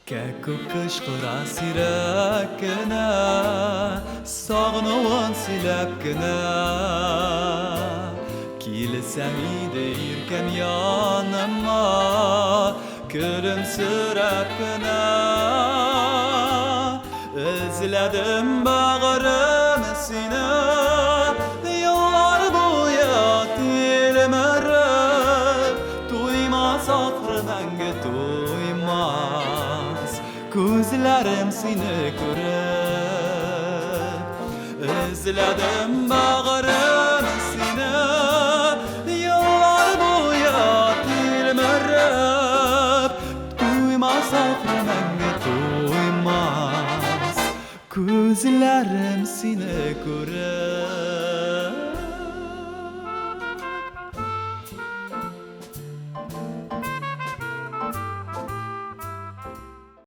Köküş kurasırak kına Sağnıvan silap kına Kilsem idirken yanıma Gülümsürek kına Özledim bağrım seni Yıllar boyu dilmerip Duymaz akrımenge duymaz Gözlerim seni görüp Özledim bağrım seni Yıllar boyu dilmerip Duymaz akrımenge duymaz Gözlerim seni görüp